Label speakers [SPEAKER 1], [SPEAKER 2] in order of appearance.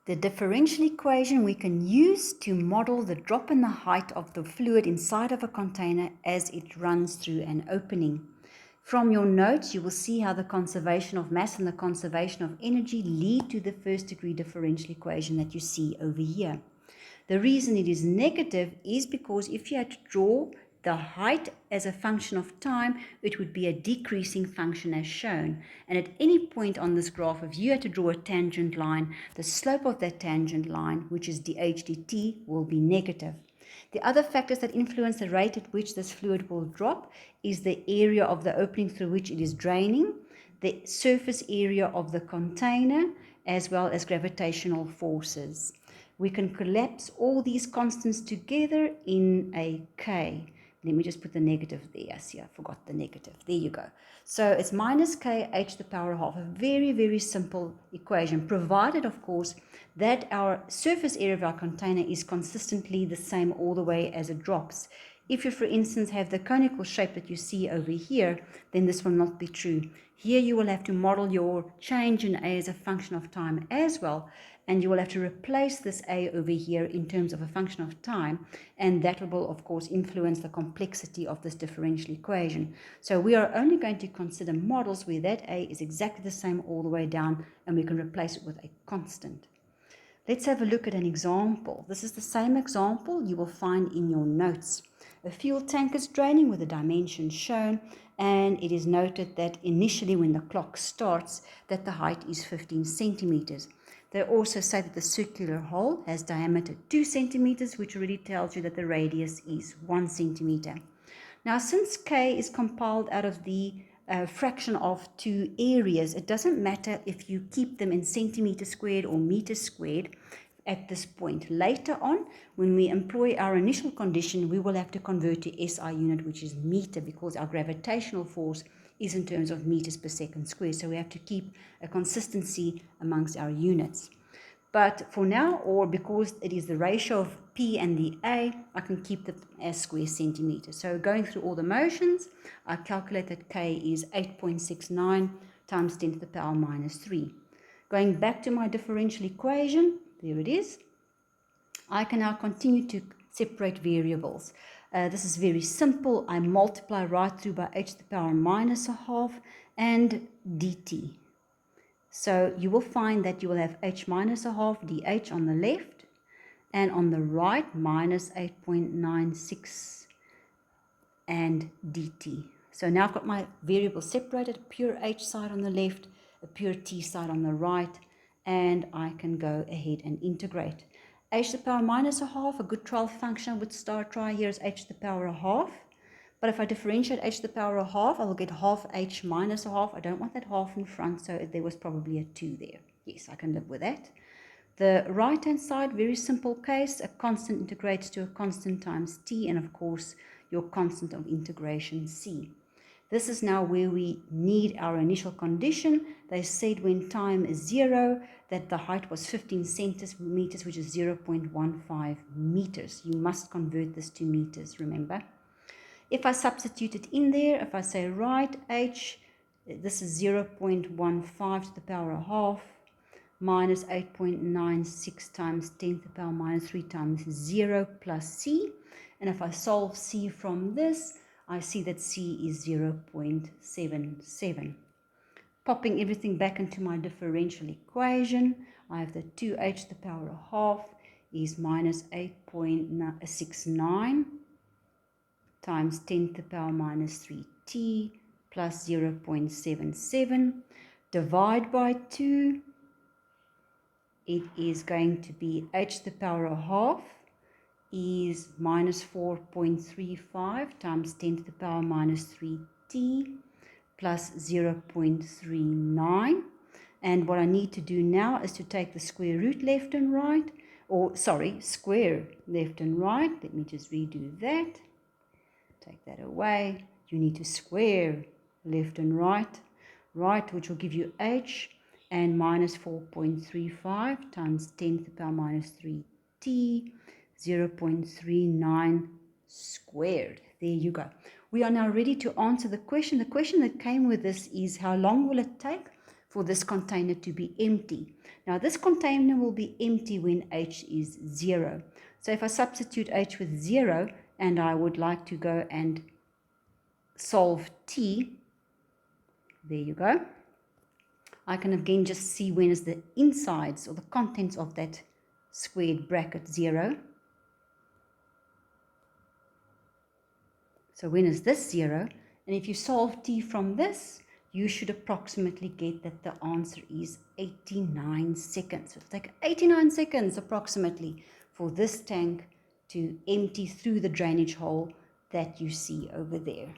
[SPEAKER 1] The differential equation we can use to model the drop in the height of the fluid inside of a container as it runs through an opening. From your notes, you will see how the conservation of mass and the conservation of energy lead to the first degree differential equation that you see over here. The reason it is negative is because if you had to draw the height as a function of time, it would be a decreasing function as shown. And at any point on this graph, if you had to draw a tangent line, the slope of that tangent line, which is dh dt, will be negative. The other factors that influence the rate at which this fluid will drop is the area of the opening through which it is draining, the surface area of the container, as well as gravitational forces. We can collapse all these constants together in a K. Let me just put the negative there. See, I forgot the negative. There you go. So it's minus K h to the power of half. A very, very simple equation, provided, of course, that our surface area of our container is consistently the same all the way as it drops. If you, for instance, have the conical shape that you see over here, then this will not be true. Here you will have to model your change in A as a function of time as well, and you will have to replace this A over here in terms of a function of time, and that will, of course, influence the complexity of this differential equation. So we are only going to consider models where that A is exactly the same all the way down, and we can replace it with a constant. Let's have a look at an example. This is the same example you will find in your notes. A fuel tank is draining with the dimensions shown, and it is noted that initially when the clock starts that the height is 15 centimeters. They also say that the circular hole has diameter 2 centimeters, which already tells you that the radius is 1 centimeter. Now, since K is compiled out of the fraction of two areas, it doesn't matter if you keep them in centimeters squared or meters squared at this point. Later on, when we employ our initial condition, we will have to convert to SI unit, which is meter, because our gravitational force is in terms of meters per second squared. So we have to keep a consistency amongst our units. But for now, or because it is the ratio of P and the A, I can keep them as square centimeters. So going through all the motions, I calculate that K is 8.69 times 10 to the power minus 3. Going back to my differential equation, there it is. I can now continue to separate variables. This is very simple. I multiply right through by h to the power minus a half and dt. So you will find that you will have h minus a half dh on the left, and on the right minus 8.96 and dt. So now I've got my variables separated, a pure h side on the left, a pure t side on the right, and I can go ahead and integrate. H to the power minus a half, a good trial function I would try here is h to the power a half. But if I differentiate h to the power a half, I will get half h minus a half. I don't want that half in front, so there was probably a 2 there. Yes, I can live with that. The right-hand side, very simple case. A constant integrates to a constant times t, and of course, your constant of integration c. This is now where we need our initial condition. They said when time is 0, that the height was 15 centimeters, which is 0.15 meters. You must convert this to meters, remember. If I substitute it in there, if I say right h, this is 0.15 to the power of half minus 8.96 times 10 to the power minus 3 times 0 plus c. And if I solve c from this, I see that c is 0.77. Popping everything back into my differential equation, I have the 2h to the power of half is minus 8.69 times 10 to the power minus 3t plus 0.77. Divide by 2. It is going to be h to the power of half is minus 4.35 times 10 to the power minus 3t plus 0.39. And what I need to do now is to take the square root left and right, or sorry, square left and right. Let me just redo that. Take that away. You need to square left and right, which will give you h, and minus 4.35 times 10 to the power minus 3t, 0.39 squared. There you go. We are now ready to answer the question. The question that came with this is, how long will it take for this container to be empty. Now this container will be empty when H is 0. So if I substitute H with 0 and I would like to go and solve T, there you go. I can again just see when is the insides or the contents of that squared bracket 0. So when is this 0? And if you solve T from this, you should approximately get that the answer is 89 seconds. So it'll take 89 seconds approximately for this tank to empty through the drainage hole that you see over there.